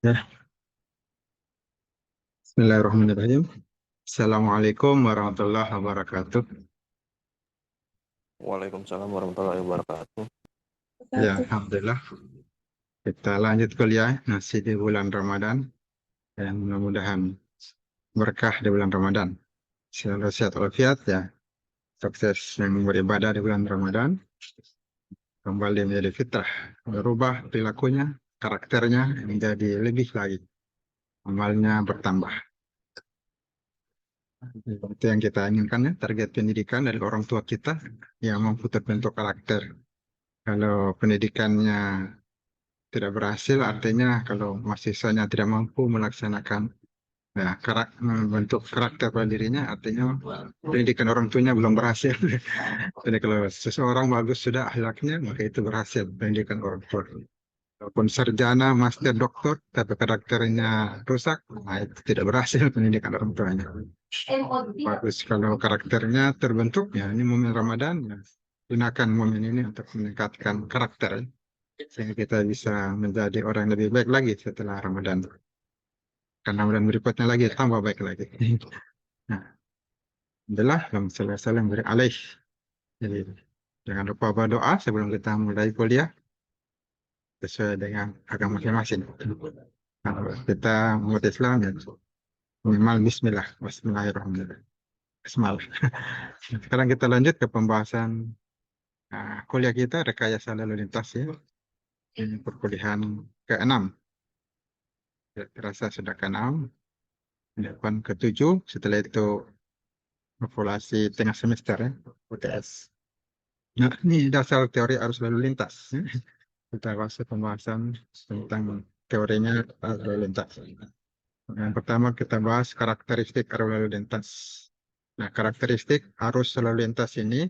Ya, Bismillahirrahmanirrahim. Assalamualaikum warahmatullahi wabarakatuh. Waalaikumsalam warahmatullahi wabarakatuh. Ya, Alhamdulillah. Kita lanjut kuliah masih di bulan Ramadan. Dan mudah-mudahan berkah di bulan Ramadan. Selalu sehat walafiat ya. Sukses yang beribadah di bulan Ramadan. Kembali menjadi fitrah. Berubah perilakunya, karakternya menjadi lebih lagi. Amalnya bertambah. Itu yang kita inginkan ya. Target pendidikan dari orang tua kita yang mampu terbentuk karakter. Kalau pendidikannya tidak berhasil, artinya kalau mahasiswanya tidak mampu melaksanakan membentuk karakter pada dirinya, artinya pendidikan orang tuanya belum berhasil. Jadi kalau seseorang bagus sudah akhlaknya, maka itu berhasil pendidikan orang tua. Walaupun sarjana, master, doktor, tapi karakternya rusak, nah itu tidak berhasil pendidikan orang tuanya. Bagus kalau karakternya terbentuk, ya ini momen Ramadan, ya, gunakan momen ini untuk meningkatkan karakter, sehingga kita bisa menjadi orang yang lebih baik lagi setelah Ramadan. Karena Ramadan berikutnya lagi tambah baik lagi. Nah, adalah yang beri alaih. Jadi jangan lupa berdoa sebelum kita mulai kuliah sesuai dengan agama masing-masing. Kalau kita umat Islam ya minimal Bismillah, Bismillahirrahmanirrahim. Bismillah. Sekarang kita lanjut ke pembahasan kuliah kita rekayasa lalu lintas ya. Ini perkuliahan ke-6. Terasa sudah ke-6. Depan ke-7. Setelah itu evaluasi tengah semester ya. UTS. Nah, ini dasar teori arus lalu lintas. Kita bahas pembahasan tentang teorinya arus lalu lintas. Yang pertama kita bahas karakteristik arus lalu lintas. Nah, karakteristik arus lalu lintas ini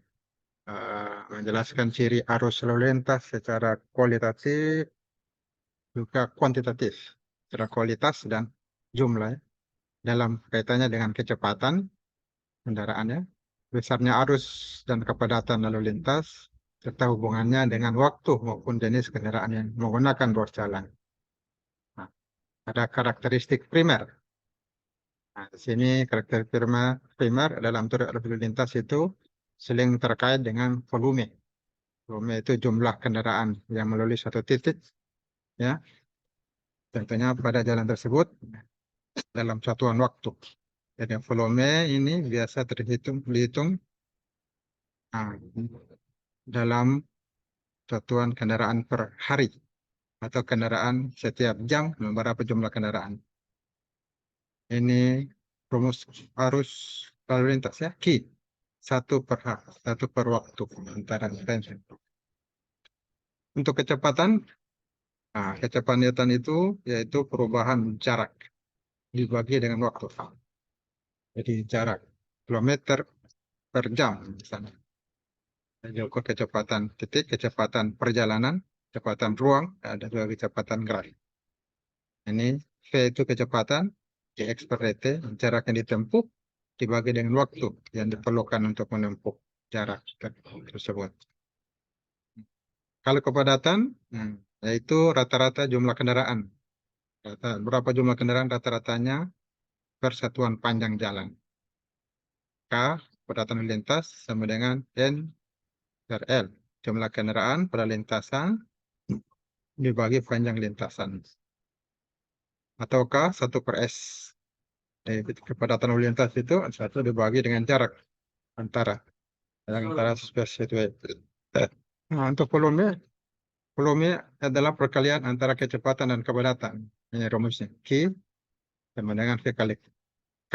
menjelaskan ciri arus lalu lintas secara kualitatif juga kuantitatif, secara kualitas dan jumlah ya. Dalam kaitannya dengan kecepatan kendaraannya, besarnya arus dan kepadatan lalu lintas, serta hubungannya dengan waktu maupun jenis kendaraan yang menggunakan ruas jalan. Nah, ada karakteristik primer. Nah, di sini karakteristik primer dalam teori arus lalu lintas itu sering terkait dengan volume. Volume itu jumlah kendaraan yang melalui suatu titik, ya. Tentunya pada jalan tersebut dalam satuan waktu. Jadi volume ini biasa dihitung dalam satuan kendaraan per hari atau kendaraan setiap jam berapa jumlah kendaraan. Ini rumus arus lalu lintas ya, Q. Satu per waktu antara range. Untuk kecepatan, kecepatan itu yaitu perubahan jarak dibagi dengan waktu. Jadi jarak kilometer per jam misalnya. Diukur kecepatan titik, kecepatan perjalanan, kecepatan ruang, ada juga kecepatan gerak. Ini V itu kecepatan, dx per dt, jarak yang ditempuh dibagi dengan waktu yang diperlukan untuk menempuh jarak tersebut. Kalau kepadatan, yaitu rata-rata jumlah kendaraan. Berapa jumlah kendaraan rata-ratanya per satuan panjang jalan. K, kepadatan lintas, sama dengan N per L. Jumlah kendaraan pada lintasan dibagi panjang lintasan. Ataukah 1 per S. Kepadatan lalu lintas itu 1 dibagi dengan jarak antara spesies. Nah, untuk volume adalah perkalian antara kecepatan dan kepadatan. Ini rumusnya. Q sama dengan V kali K.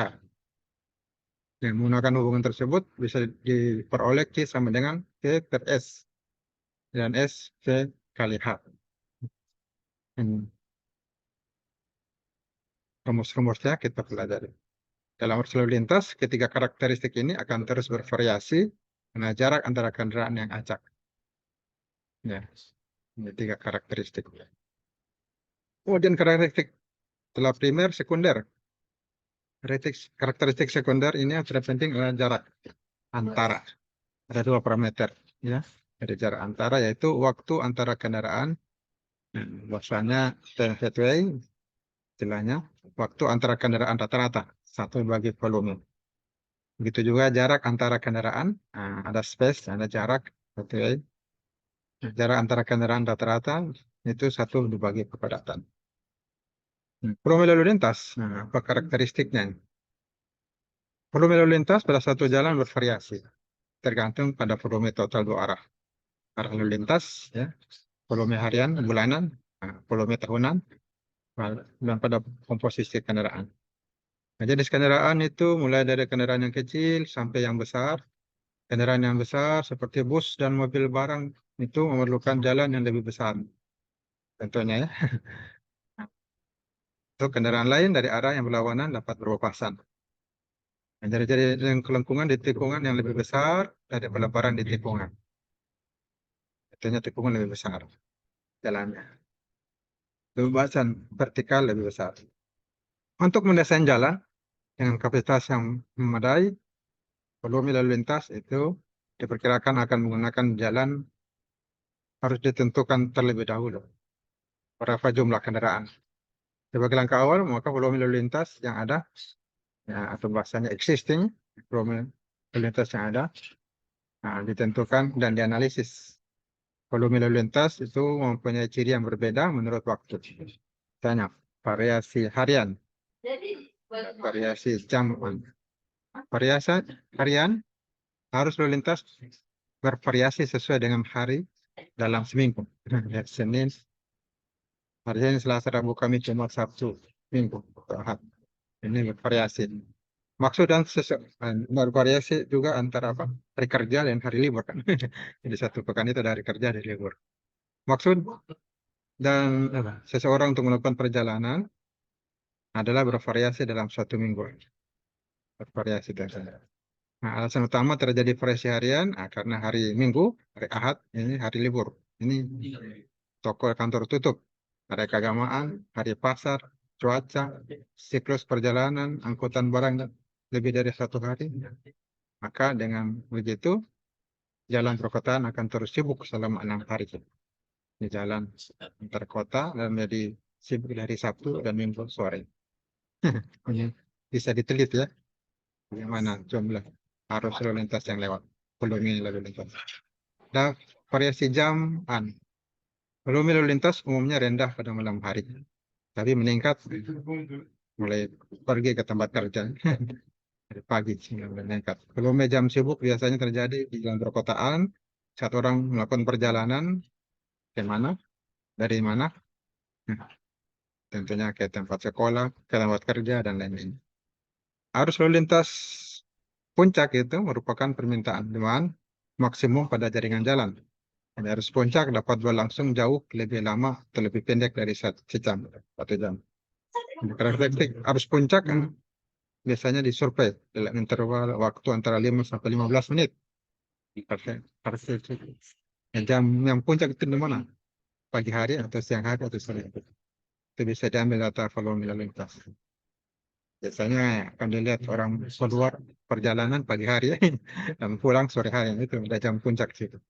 Dan menggunakan hubungan tersebut bisa diperoleh Q sama dengan V per S. Dan S V kali H. Rumus-rumusnya kita pelajari. Dalam arus lalu lintas, ketiga karakteristik ini akan terus bervariasi karena jarak antara kendaraan yang acak. Ya, ini 3 karakteristik. Kemudian karakteristik setelah primer, sekunder. Karakteristik sekunder ini yang terpenting adalah jarak antara. Ada 2 parameter, ya. Ada jarak antara yaitu waktu antara kendaraan, bahwasanya headway istilahnya waktu antara kendaraan rata-rata, satu bagi volume. Begitu juga jarak antara kendaraan, ada space, ada jarak, oke. Jarak antara kendaraan rata-rata itu satu dibagi kepadatan. Volume lalu lintas, apa karakteristiknya? Volume lalu lintas pada satu jalan bervariasi, tergantung pada volume total dua arah. Arah lalu lintas, ya, volume harian, bulanan, volume tahunan, dan pada komposisi kendaraan. Nah, jenis kendaraan itu mulai dari kendaraan yang kecil sampai yang besar. Kendaraan yang besar seperti bus dan mobil barang itu memerlukan jalan yang lebih besar. Contohnya ya, untuk kendaraan lain dari arah yang berlawanan dapat berpapasan. Nah, jadi yang kelengkungan di tikungan yang lebih besar dari pelebaran di tikungan. Contohnya tikungan lebih besar jalannya. Kebebasan vertikal lebih besar. Untuk mendesain jalan dengan kapasitas yang memadai, volume lalu lintas itu diperkirakan akan menggunakan jalan harus ditentukan terlebih dahulu berapa jumlah kendaraan. Sebagai langkah awal, maka volume lalu lintas yang ada, ya, atau bahasanya existing, volume lalu lintas yang ada, ditentukan dan dianalisis. Volume lalu lintas itu mempunyai ciri yang berbeda menurut waktu. Misalnya, variasi harian, variasi jam, variasi harian harus lalu lintas bervariasi sesuai dengan hari dalam seminggu. Ya, Senin, hari Senin, Selasa, Rabu, Kamis, Jumat, Sabtu, Minggu, Ahad. Ini bervariasi. Maksud dan bervariasi juga antara apa? Hari kerja dan hari libur kan. Jadi satu pekan itu ada hari kerja dan libur. Maksud dan seseorang untuk melakukan perjalanan adalah bervariasi dalam suatu minggu. Bervariasi dan Nah, alasan utama terjadi variasi harian karena hari Minggu, hari Ahad, ini hari libur. Ini toko kantor tutup. Hari keagamaan, hari pasar, cuaca, siklus perjalanan, angkutan barang lebih dari satu hari. Maka dengan begitu, jalan perkotaan akan terus sibuk selama 6 hari. Di jalan antar kota dan menjadi sibuk dari Sabtu dan Minggu sore. Ini bisa diteliti ya, bagaimana jumlah arus lalu lintas yang lewat, volume lalu lintas. Dan variasi jam, volume lalu lintas umumnya rendah pada malam hari, tapi meningkat mulai pergi ke tempat kerja. Dari pagi hingga meningkat. Volume jam sibuk biasanya terjadi di jalan perkotaan saat orang melakukan perjalanan ke mana, dari mana, tentunya ke tempat sekolah, ke tempat kerja, dan lain-lain. Arus lalu lintas puncak itu merupakan permintaan demand maksimum pada jaringan jalan. Dan arus puncak dapat berlangsung jauh lebih lama atau lebih pendek dari 1 jam, 1 jam. Karakteristik arus puncak biasanya disurvei dalam interval waktu antara 5 sampai 15 menit. Jam yang puncak itu di mana? Pagi hari atau siang hari atau sore hari. Itu bisa diambil data volume lalu lintas. Biasanya akan dilihat orang keluar perjalanan pagi hari dan pulang sore hari. Itu udah jam puncak situ.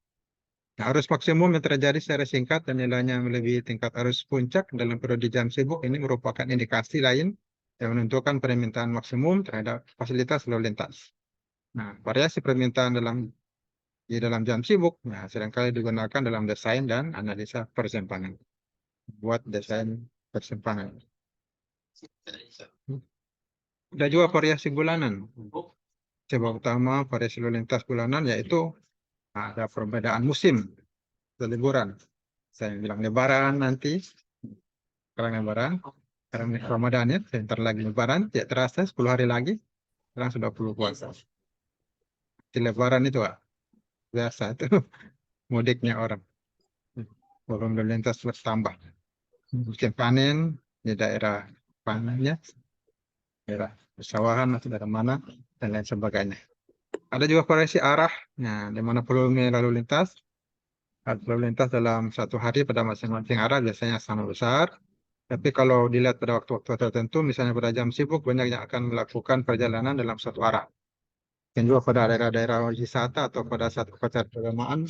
Nah, arus maksimum yang terjadi secara singkat dan nilainya melebihi tingkat arus puncak dalam periode jam sibuk ini merupakan indikasi lain yang menentukan permintaan maksimum terhadap fasilitas lalu lintas. Nah, variasi permintaan di dalam jam sibuk seringkali digunakan dalam desain dan analisa persimpangan. Buat desain persimpangan. Ada juga variasi bulanan. Sebab utama variasi lalu lintas bulanan yaitu ada perbedaan musim liburan. Saya bilang lebaran nanti, sekarang lebaran, sekarang Ramadan ya, sebentar lagi lebaran, tidak terasa 10 hari lagi, sekarang sudah 10 puasa. Di lebaran itu biasa itu mudiknya orang. Volume lalu lintas bertambah. Musim panen di daerah panennya, daerah persawahan atau daerah mana, dan lain sebagainya. Ada juga variasi arah, di mana volume lalu lintas dalam satu hari pada masing-masing arah biasanya sama besar. Tapi kalau dilihat pada waktu-waktu tertentu, misalnya pada jam sibuk, banyak yang akan melakukan perjalanan dalam satu arah. Dan juga pada daerah-daerah wisata atau pada saat upacara keagamaan,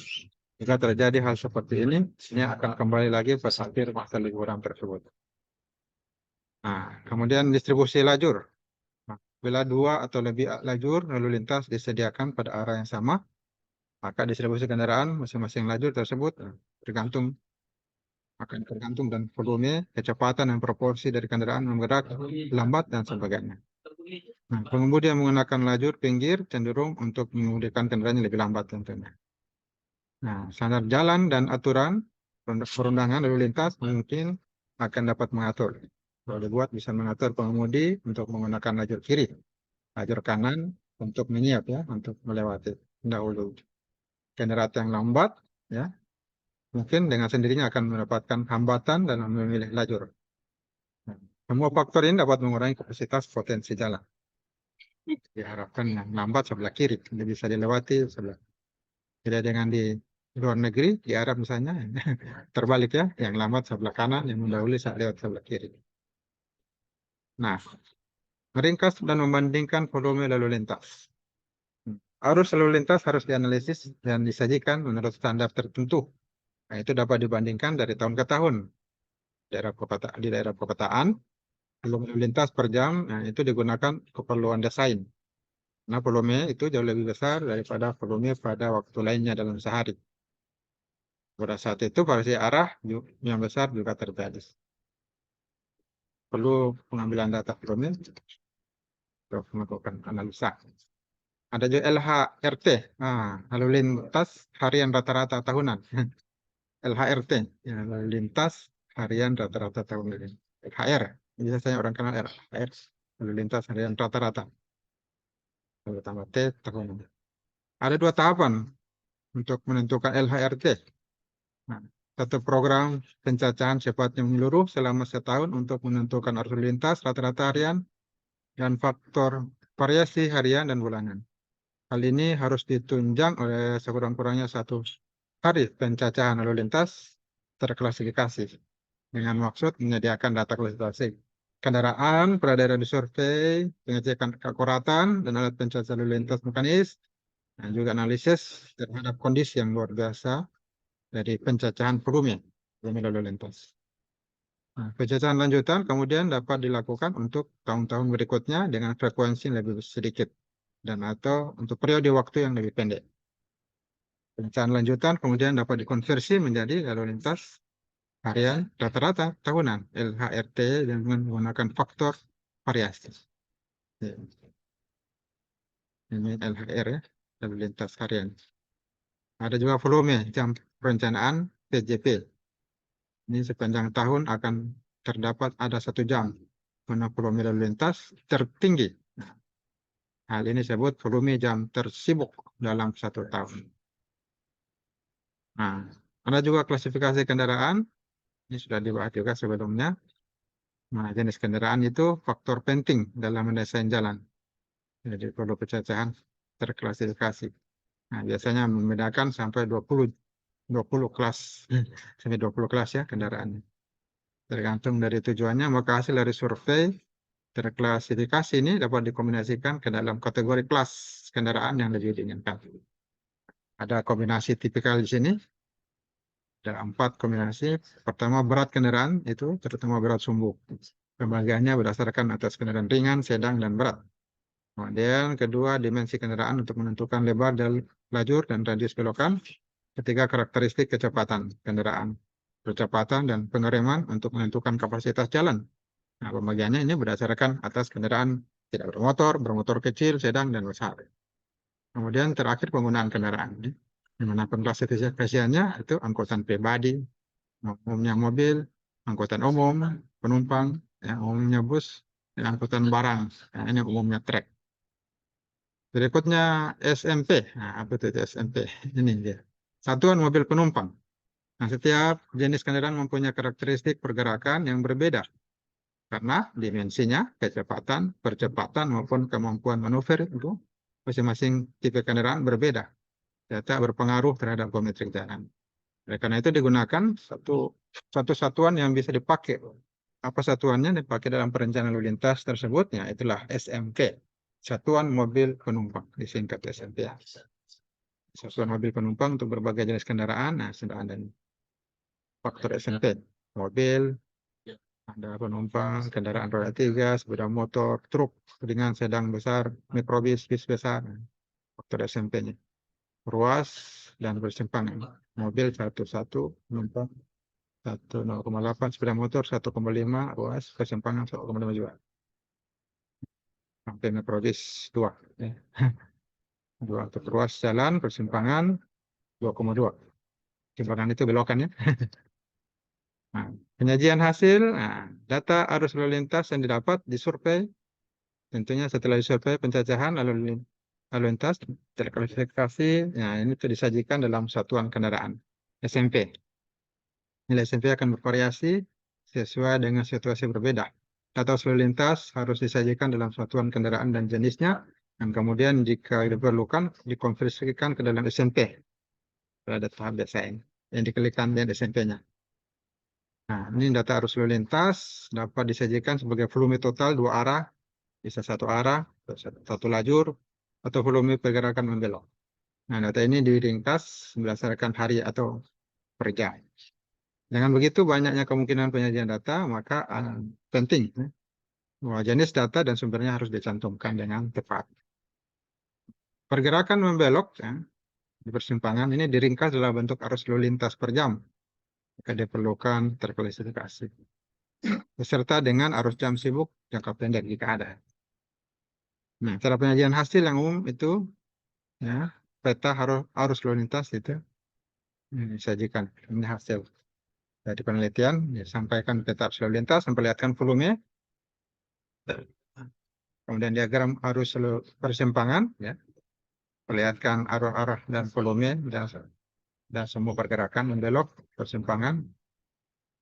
jika terjadi hal seperti ini akan kembali lagi pada akhir masa liburan tersebut. Nah, Kemudian distribusi lajur. Nah, bila 2 atau lebih lajur lalu lintas disediakan pada arah yang sama, maka distribusi kendaraan masing-masing lajur tersebut akan tergantung dan volume, kecepatan dan proporsi dari kendaraan yang bergerak lambat dan sebagainya. Nah, pengemudi yang menggunakan lajur pinggir cenderung untuk mengemudikan kendaraannya lebih lambat tentunya. Nah, standar jalan dan aturan perundangan lalu lintas mungkin akan dapat mengatur. Kalau dibuat bisa mengatur pengemudi untuk menggunakan lajur kiri, lajur kanan untuk menyiap ya, untuk melewati dahulu kendaraan yang lambat ya, mungkin dengan sendirinya akan mendapatkan hambatan dalam memilih lajur. Nah, semua faktor ini dapat mengurangi kapasitas potensi jalan. Diharapkan yang lambat sebelah kiri, jadi bisa dilewati sebelah. Tidak dengan di luar negeri, di Arab misalnya, terbalik ya, yang lambat sebelah kanan, yang mendahului saat lewat sebelah kiri. Nah, meringkas dan membandingkan volume lalu lintas. Arus lalu lintas harus dianalisis dan disajikan menurut standar tertentu. Nah, itu dapat dibandingkan dari tahun ke tahun. Di daerah perkotaan, volume lalu lintas per jam, nah, itu digunakan keperluan desain. Nah, volume itu jauh lebih besar daripada volume pada waktu lainnya dalam sehari. Pada saat itu variasi arah yang besar juga terjadi. Perlu pengambilan data volume untuk melakukan analisa. Ada juga LHRT, lalu lintas harian rata-rata tahunan. LHRT, ya, lalu lintas harian rata-rata tahunan. LHR, biasanya orang kenal LHR, lalu lintas harian rata-rata. Lalu tambah T tahunan. Ada 2 tahapan untuk menentukan LHRT. Nah, satu program pencacahan sifatnya menyeluruh selama setahun untuk menentukan arus lintas rata-rata harian dan faktor variasi harian dan bulanan. Hal ini harus ditunjang oleh sekurang-kurangnya 1 hari pencacahan lalu lintas terklasifikasi dengan maksud menyediakan data klasifikasi kendaraan pada daerah disurvei, pengecekan keakuratan dan alat pencacah lalu lintas mekanis, dan juga analisis terhadap kondisi yang luar biasa dari pencacahan volume lalu lintas. Nah, pencacahan lanjutan kemudian dapat dilakukan untuk tahun-tahun berikutnya dengan frekuensi yang lebih sedikit dan atau untuk periode waktu yang lebih pendek. Pencacahan lanjutan kemudian dapat dikonversi menjadi lalu lintas harian rata-rata tahunan LHRT dengan menggunakan faktor variasi. Ya. Ini LHR ya, lalu lintas harian. Ada juga volume jam perencanaan PJP. Ini sepanjang tahun akan terdapat ada 1 jam mana volume lalu lintas tertinggi. Nah, hal ini disebut volume jam tersibuk dalam 1 tahun. Nah, ada juga klasifikasi kendaraan. Ini sudah dibahas juga sebelumnya. Nah, jenis kendaraan itu faktor penting dalam mendesain jalan. Jadi perlu pencacahan terklasifikasi. Nah, biasanya membedakan sampai 20 kelas sampai 20 kelas ya kendaraannya. Tergantung dari tujuannya, maka hasil dari survei terklasifikasi ini dapat dikombinasikan ke dalam kategori kelas kendaraan yang lebih diinginkan. Ada kombinasi tipikal di sini. Ada 4 kombinasi. Pertama, berat kendaraan itu terutama berat sumbu. Pembagiannya berdasarkan atas kendaraan ringan, sedang, dan berat. Kemudian kedua, dimensi kendaraan untuk menentukan lebar dan lajur dan radius belokan. Ketiga, karakteristik kecepatan kendaraan, kecepatan dan pengereman untuk menentukan kapasitas jalan. Nah, pembagiannya ini berdasarkan atas kendaraan tidak bermotor, bermotor kecil, sedang, dan besar. Kemudian terakhir penggunaan kendaraan. Di mana pengklasifikasiannya itu angkutan pribadi, umumnya mobil, angkutan umum, penumpang, ya, umumnya bus, dan angkutan barang. Nah, ini umumnya trek. Berikutnya SMP. Nah, apa itu SMP? Ini dia. Satuan mobil penumpang. Nah, setiap jenis kendaraan mempunyai karakteristik pergerakan yang berbeda karena dimensinya, kecepatan, percepatan maupun kemampuan manuver itu masing-masing tipe kendaraan berbeda. Data berpengaruh terhadap geometrik jalan. Oleh karena itu digunakan satu satuan yang bisa dipakai. Apa satuannya dipakai dalam perencanaan lalu lintas tersebutnya? Itulah SMP. Satuan mobil penumpang, disingkat SMP. Satuan mobil penumpang untuk berbagai jenis kendaraan. Nah, sudah ada faktor SMP. Mobil, Ada penumpang, kendaraan roda 3, sepeda motor, truk, ringan, sedang, besar, mikrobis, bis besar, faktor SMP-nya. Ruas dan persimpangan. Mobil 1,1, penumpang 1,0,8, sepeda motor 1,5, ruas, persimpangan 1,5 juga. Sampai mikrobis 2. Ya. 2 untuk ruas jalan, persimpangan 2,2. Persimpangan itu belokan ya. Nah, penyajian hasil, data arus lalu lintas yang didapat disurvei. Tentunya setelah disurvei pencacahan lalu lintas terklasifikasi, ini tuh disajikan dalam satuan kendaraan SMP. Nilai SMP akan bervariasi sesuai dengan situasi berbeda. Data arus lalu lintas harus disajikan dalam satuan kendaraan dan jenisnya, dan kemudian jika diperlukan dikonversikan ke dalam SMP pada tahap desain yang dikelikkan di SMP-nya. Nah, ini data arus lalu lintas dapat disajikan sebagai volume total 2 arah, bisa 1 arah, satu lajur, atau volume pergerakan membelok. Nah, data ini diringkas berdasarkan hari atau per jam. Dengan begitu banyaknya kemungkinan penyajian data, maka penting bahwa jenis data dan sumbernya harus dicantumkan dengan tepat. Pergerakan membelok di persimpangan ini diringkas dalam bentuk arus lalu lintas per jam jika diperlukan terklasifikasi, beserta dengan arus jam sibuk jangka pendek jika ada. Nah, cara penyajian hasil yang umum itu peta arus lalu lintas itu disajikan. Ini hasil dari penelitian, disampaikan peta arus lalu lintas, memperlihatkan volume, kemudian diagram arus persimpangan, perlihatkan arah-arah dan volume dan semua pergerakan membelok persimpangan.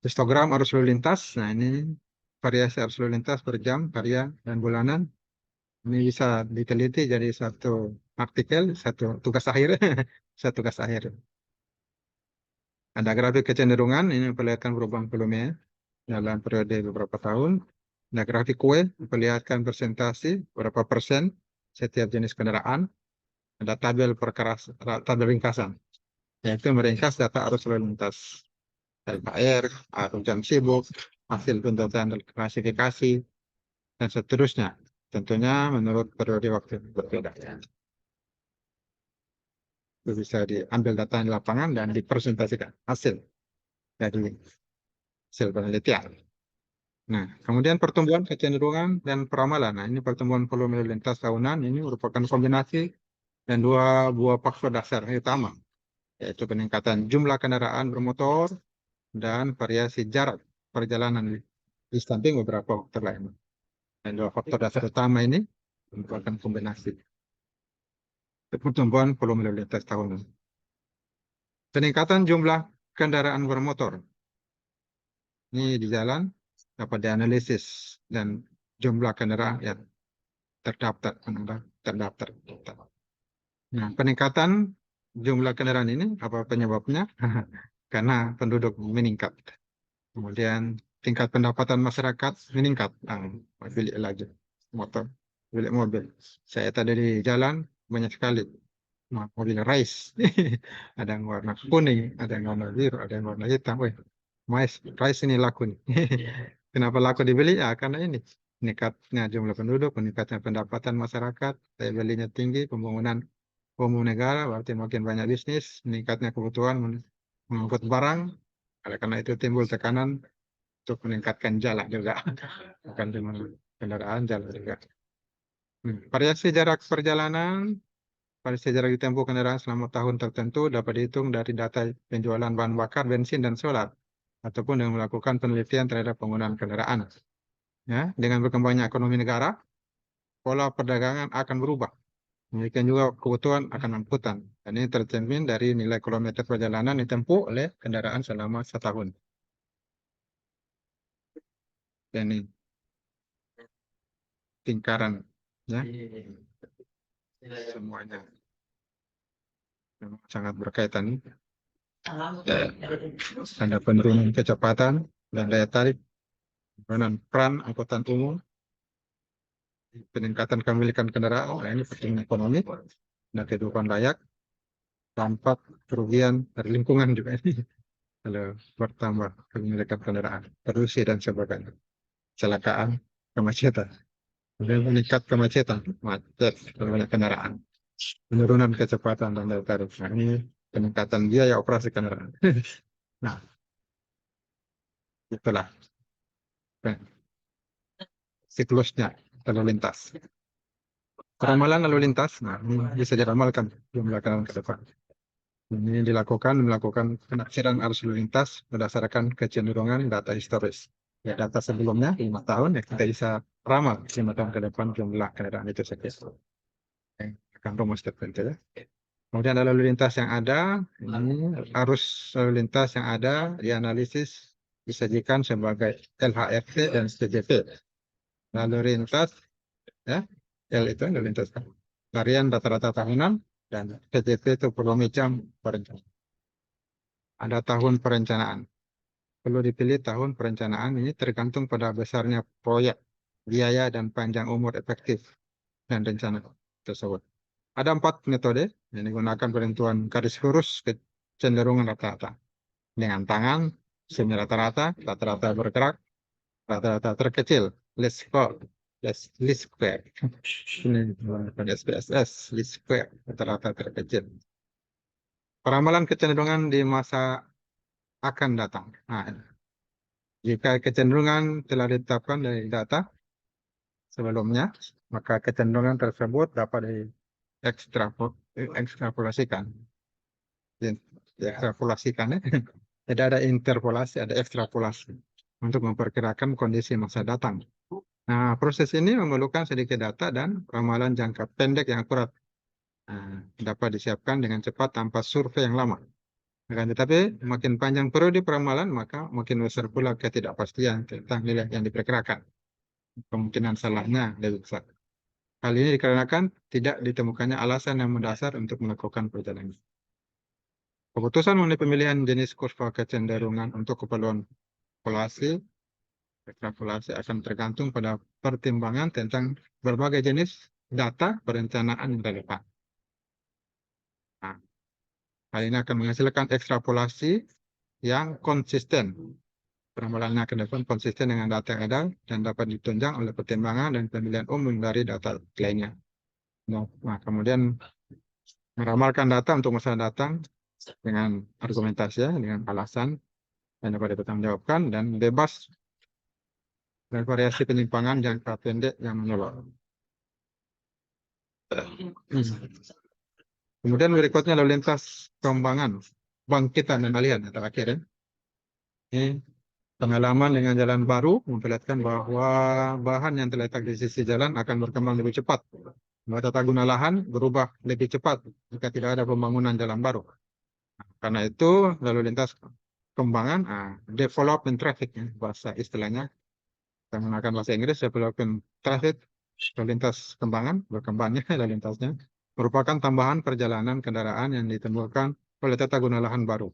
Histogram arus lalu lintas, nah ini variasi arus lalu lintas per jam, harian, dan bulanan. Ini bisa diteliti jadi satu artikel, satu tugas akhir, satu tugas akhir. Ada grafik kecenderungan, ini memperlihatkan perubahan volume dalam periode beberapa tahun. Ada grafik kue, memperlihatkan persentase, berapa persen setiap jenis kendaraan. Ada tabel ringkasan, yaitu meringkas data arus lalu lintas. LKR, arus jam sibuk, hasil pendataan dan klasifikasi, dan seterusnya. Tentunya menurut periode waktu berbeda. Itu bisa diambil data di lapangan dan dipresentasikan hasil dari hasil penelitian. Nah, kemudian pertumbuhan kecenderungan dan peramalan. Nah, ini pertumbuhan volume lalu lintas tahunan ini merupakan kombinasi dan 2 buah faktor dasar utama, yaitu peningkatan jumlah kendaraan bermotor dan variasi jarak perjalanan di samping beberapa faktor lain. Dan 2 faktor dasar utama ini merupakan kombinasi pertumbuhan volume lalu lintas tahunan. Peningkatan jumlah kendaraan bermotor. Ini di jalan dapat dianalisis dan jumlah kendaraan yang terdaftar. Nah, peningkatan jumlah kendaraan ini apa penyebabnya? Karena penduduk meningkat. Kemudian tingkat pendapatan masyarakat meningkat. Pilih lagi motor, pilih mobil. Saya tadi di jalan banyak sekali mobil Rise. Ada yang warna kuning, ada yang warna biru, ada yang warna hitam. Wih, Rise ini laku nih. Kenapa laku dibeli? Ya karena ini meningkatnya jumlah penduduk, meningkatnya pendapatan masyarakat, daya belinya tinggi, pembangunan umum negara, berarti makin banyak bisnis, meningkatnya kebutuhan mengangkut barang. Oleh karena itu timbul tekanan untuk meningkatkan jalan juga, bukan cuma kendaraan, jalan juga. Variasi jarak perjalanan, variasi jarak ditempuh kendaraan selama tahun tertentu dapat dihitung dari data penjualan bahan bakar, bensin, dan solar, ataupun dengan melakukan penelitian terhadap penggunaan kendaraan. Ya, dengan berkembangnya ekonomi negara, pola perdagangan akan berubah. Demikian juga kebutuhan akan angkutan. Dan ini tercermin dari nilai kilometer perjalanan ditempuh oleh kendaraan selama setahun. Dan ini lingkaran, ya, semuanya memang sangat berkaitan. Ada penurunan kecepatan dan daya tarik, peran angkutan umum, peningkatan kepemilikan kendaraan, ini penting ekonomi dan kehidupan layak, dampak kerugian dari lingkungan juga ini. kalau bertambah kepemilikan kendaraan, polusi dan sebagainya, kecelakaan, kemacetan. Kemudian meningkat kemacetan, macet, banyak kendaraan, penurunan kecepatan dan daya tarik. Nah, ini peningkatan biaya operasi kendaraan. Nah, itulah siklusnya lalu lintas. Ramalan lalu lintas, nah ini bisa diramalkan jumlah kendaraan ke depan. Ini melakukan penafsiran arus lalu lintas berdasarkan kecenderungan data historis. Ya, data sebelumnya 5 tahun, ya kita bisa ramal 5 tahun ke depan jumlah kendaraan itu saja. Yang akan rumus tertentu ya. Kemudian ada lalu lintas yang ada, ini arus lalu lintas yang ada dianalisis disajikan sebagai LHRT dan STJP. Lalu lintas ya, L itu lalu lintas harian rata-rata tahunan dan PJT itu per jam perencanaan. Ada tahun perencanaan. Perlu dipilih tahun perencanaan ini tergantung pada besarnya proyek, biaya dan panjang umur efektif dan rencana tersebut. Ada 4 metode yang digunakan penentuan garis lurus kecenderungan rata-rata. Dengan tangan, semi rata-rata, rata-rata bergerak, rata-rata terkecil, least square, least square. Ini menggunakan SPSS, least square, rata-rata terkecil. Peramalan kecenderungan di masa akan datang. Nah, jika kecenderungan telah ditetapkan dari data sebelumnya, maka kecenderungan tersebut dapat diekstrapolasikan. Diekstrapolasikan ya. Tidak ada interpolasi, ada ekstrapolasi untuk memperkirakan kondisi masa datang. Nah, proses ini memerlukan sedikit data dan ramalan jangka pendek yang akurat. Nah, dapat disiapkan dengan cepat tanpa survei yang lama. Akan tetapi, makin panjang periode peramalan, maka makin besar pula ketidakpastian tentang nilai yang diperkirakan. Kemungkinan salahnya lebih besar. Hal ini dikarenakan tidak ditemukannya alasan yang mendasar untuk melakukan perjalanan. Keputusan mengenai pemilihan jenis kurva kecenderungan untuk keperluan populasi, ekstrapolasi akan tergantung pada pertimbangan tentang berbagai jenis data perencanaan yang relevan. Nah, hal ini akan menghasilkan ekstrapolasi yang konsisten. Peramalannya akan dapat konsisten dengan data yang ada dan dapat ditunjang oleh pertimbangan dan pemilihan umum dari data lainnya. Nah, kemudian meramalkan data untuk masa datang dengan argumentasi, ya, dengan alasan yang dapat dipertanggungjawabkan dan bebas dari variasi penyimpangan jangka pendek yang menolak. Kemudian berikutnya lalu lintas pengembangan, bangkitan dan aliran yang terakhir ya. Ini pengalaman dengan jalan baru memperlihatkan bahwa bahan yang terletak di sisi jalan akan berkembang lebih cepat. Bahwa tata guna lahan berubah lebih cepat jika tidak ada pembangunan jalan baru. Karena itu lalu lintas pengembangan, development traffic ya, bahasa istilahnya. Kita menggunakan bahasa Inggris, development traffic, lalu lintas kembangan, berkembangnya lalu lintasnya, merupakan tambahan perjalanan kendaraan yang ditimbulkan oleh tata guna lahan baru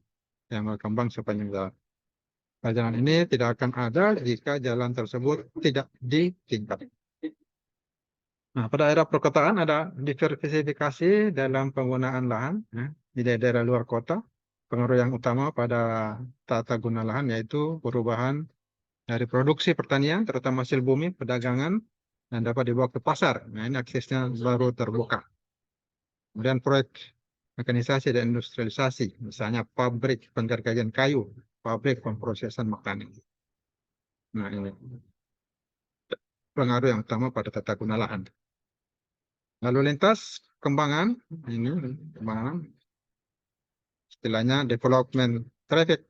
yang berkembang sepanjang jalan. Perjalanan ini tidak akan ada jika jalan tersebut tidak ditingkat. Nah, pada era perkotaan ada diversifikasi dalam penggunaan lahan ya, di daerah luar kota. Pengaruh yang utama pada tata guna lahan yaitu perubahan dari produksi pertanian, terutama hasil bumi, perdagangan, dan dapat dibawa ke pasar. Nah, ini aksesnya baru terbuka. Kemudian proyek mekanisasi dan industrialisasi, misalnya pabrik penggergajian kayu, pabrik pemprosesan makanan. Nah, ini pengaruh yang utama pada tata guna lahan. Lalu lintas kembangan, ini kembangan, istilahnya development traffic,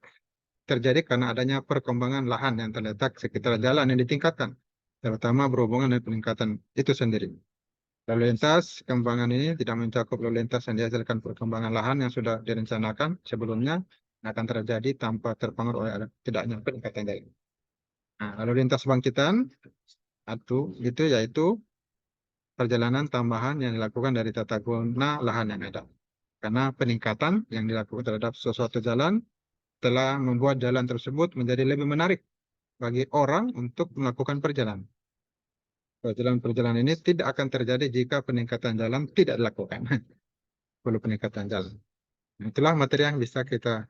terjadi karena adanya perkembangan lahan yang terletak sekitar jalan yang ditingkatkan, terutama berhubungan dengan peningkatan itu sendiri. Lalu lintas kembangan ini tidak mencakup lalu lintas yang dihasilkan perkembangan lahan yang sudah direncanakan sebelumnya, akan terjadi tanpa terpengaruh oleh tidaknya peningkatan jalan. Nah, lalu lintas bangkitan atau itu yaitu perjalanan tambahan yang dilakukan dari tata guna lahan yang ada. Karena peningkatan yang dilakukan terhadap sesuatu jalan telah membuat jalan tersebut menjadi lebih menarik bagi orang untuk melakukan perjalanan. Perjalanan-perjalanan ini tidak akan terjadi jika peningkatan jalan tidak dilakukan. Perlu peningkatan jalan. Itulah materi yang bisa kita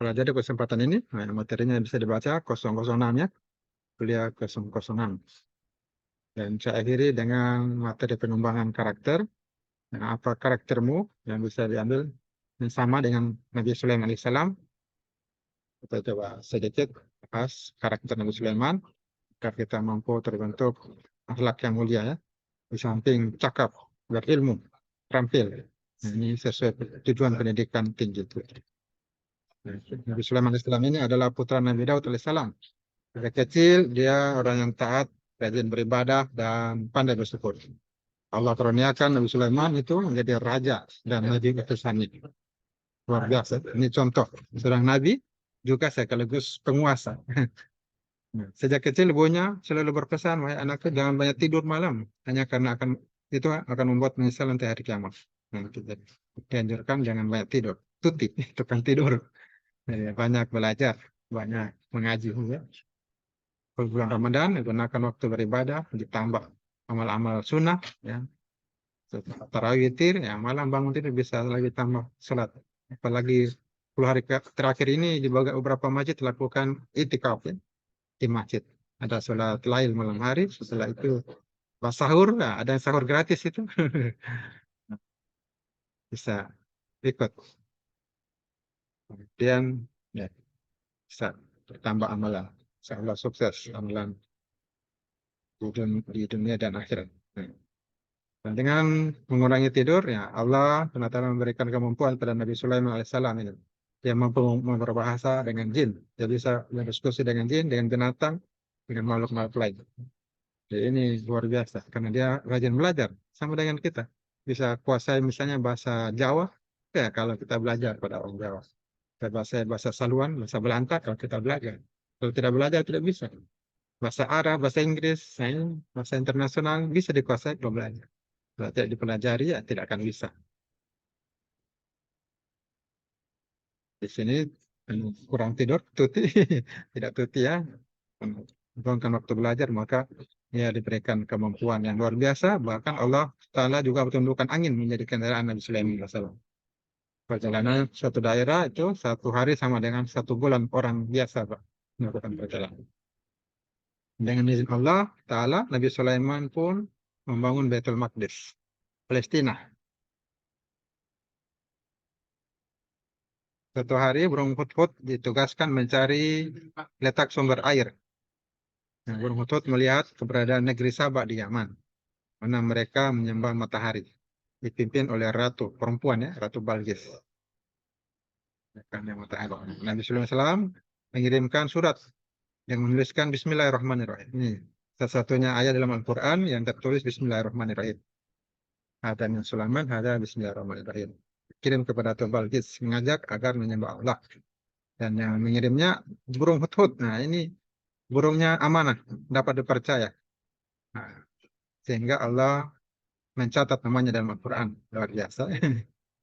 pelajari kesempatan ini. Nah, materinya bisa dibaca 006 ya, kuliah 006. Dan saya akhiri dengan materi pengembangan karakter. Nah, apa karaktermu yang bisa diambil yang sama dengan Nabi Sulaiman alaihissalam. Kita coba sedikit bahas karakter Nabi Sulaiman agar kita mampu terbentuk akhlak yang mulia ya. Di samping cakap, berilmu, terampil. Nah, ini sesuai tujuan pendidikan tinggi itu. Nah, Nabi Sulaiman alaihissalam ini adalah putra Nabi Daud alaihissalam. Dari kecil dia orang yang taat, rajin beribadah dan pandai bersyukur. Allah karuniakan Nabi Sulaiman itu menjadi raja dan nabi utusannya. Luar biasa. Ini contoh seorang nabi juga sekaligus penguasa. Nah, sejak kecil ibunya selalu berpesan, wahai anakku jangan banyak tidur malam, hanya karena itu akan membuat menyesal nanti hari kiamat. Nah, kita dianjurkan jangan banyak tidur. Tuti, tukang tidur. Jadi, banyak belajar, banyak mengaji. Ya. Kalau bulan Ramadan, gunakan waktu beribadah, ditambah amal-amal sunnah, ya. Tarawih witir, ya malam bangun tidur bisa lagi tambah salat. Apalagi 10 hari terakhir ini di beberapa masjid lakukan itikaf ya, di masjid. Ada sholat lail malam hari, setelah itu pas sahur, nah, ada yang sahur gratis itu. Bisa ikut. Kemudian ya, bisa bertambah amalan. Insya Allah sukses amalan di dunia dan akhirat. Nah, dan dengan mengurangi tidur, ya Allah SWT memberikan kemampuan pada Nabi Sulaiman alaihissalam ini. Dia mampu berbahasa dengan jin. Dia bisa berdiskusi dengan jin, dengan binatang, dengan makhluk-makhluk lain. Jadi ini luar biasa, karena dia rajin belajar. Sama dengan kita. Bisa kuasai misalnya bahasa Jawa, ya kalau kita belajar pada orang Jawa. Kita bahasa Saluan, bahasa Belanda kalau kita belajar. Kalau tidak belajar, tidak bisa. Bahasa Arab, bahasa Inggris, bahasa internasional bisa dikuasai kalau belajar. Kalau tidak dipelajari ya tidak akan bisa. Di sini kurang tidur, tuti, tidak tuti ya. Meluangkan waktu belajar maka ya diberikan kemampuan yang luar biasa. Bahkan Allah Taala juga menundukkan angin menjadi kendaraan Nabi Sulaiman alaihissalam. Perjalanan suatu daerah itu 1 hari sama dengan 1 bulan orang biasa Pak melakukan perjalanan. Dengan izin Allah Taala Nabi Sulaiman pun membangun Baitul Maqdis, Palestina. Suatu hari burung hut-hut ditugaskan mencari letak sumber air. Nah, burung hut-hut melihat keberadaan negeri Sabak di Yaman, mana mereka menyembah matahari, dipimpin oleh ratu perempuan ya, Ratu Balqis. Matahari. Nabi Sulaiman SAW mengirimkan surat yang menuliskan Bismillahirrahmanirrahim. Ini satu-satunya ayat dalam Al-Quran yang tertulis Bismillahirrahmanirrahim. Ada min Sulaiman, ada Bismillahirrahmanirrahim. Kirim kepada Ratu Balqis mengajak agar menyembah Allah. Dan yang mengirimnya burung hut-hut. Nah ini burungnya amanah, dapat dipercaya. Nah, sehingga Allah mencatat namanya dalam Al-Quran. Luar biasa.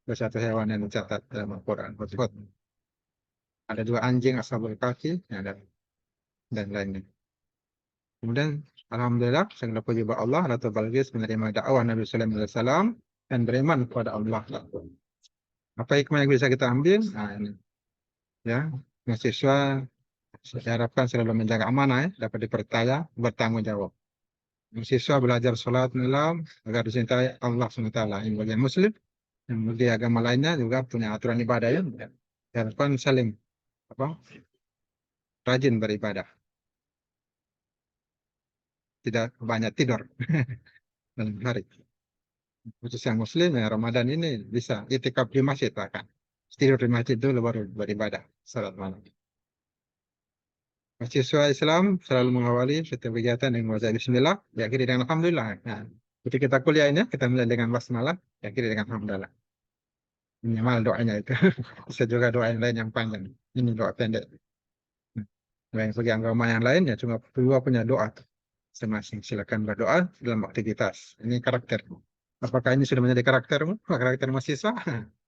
Ada satu hewan yang dicatat dalam Al-Quran. Hut-hut. Ada 2 anjing ashabul kahfi dan lainnya. Kemudian alhamdulillah segala puji bagi Allah Ratu Balqis menerima dakwah Nabi Sulaiman alaihissalam dan beriman kepada Allah. Apa hikmah yang bisa kita ambil? Nah, ini ya, mahasiswa saya harapkan selalu menjaga amanah ya, dapat dipercaya, bertanggung jawab. Mahasiswa belajar sholat malam agar dicintai Allah SWT. Yang bagian Muslim, yang di agama lainnya juga punya aturan ibadah ya. Diharapkan saling apa, rajin beribadah, tidak banyak tidur dalam hari. Khusus yang Muslim ya Ramadan ini bisa itikaf di masjid bahkan. Tidur di masjid dulu baru beribadah salat malam. Mahasiswa Islam selalu mengawali setiap kegiatan dengan membaca Bismillah, diakhiri dengan Alhamdulillah. Nah, ketika kita kuliah ini, kita mulai dengan basmalah, diakhiri dengan Alhamdulillah. Minimal doanya itu. Bisa juga doa yang lain yang panjang. Ini doa pendek. Nah, yang bagi agama yang lain ya cuma dua punya doa. Masing-masing silakan berdoa dalam aktivitas. Ini karakter. Apakah ini sudah menjadi karaktermu? Karakter mahasiswa?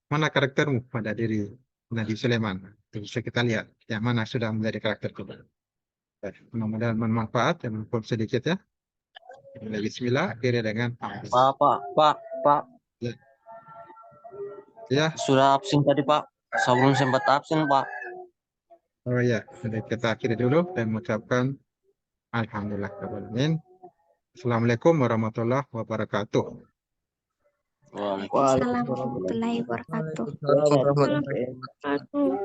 Mana karaktermu pada diri Nabi Sulaiman? Itu bisa kita lihat. Yang mana sudah menjadi karakter kita. Mudah-mudahan bermanfaat dan maupun sedikit ya. Bismillah, akhirnya dengan Pak, ya, ya, sudah absen tadi Pak. Sebelum sempat absen Pak. Oh ya, jadi kita akhiri dulu dan mengucapkan Alhamdulillah. Assalamualaikum warahmatullahi wabarakatuh. Waalaikumsalam Waalaikumsalam warahmatullahi wabarakatuh. warahmatullahi wabarakatuh. Wabarakatuh.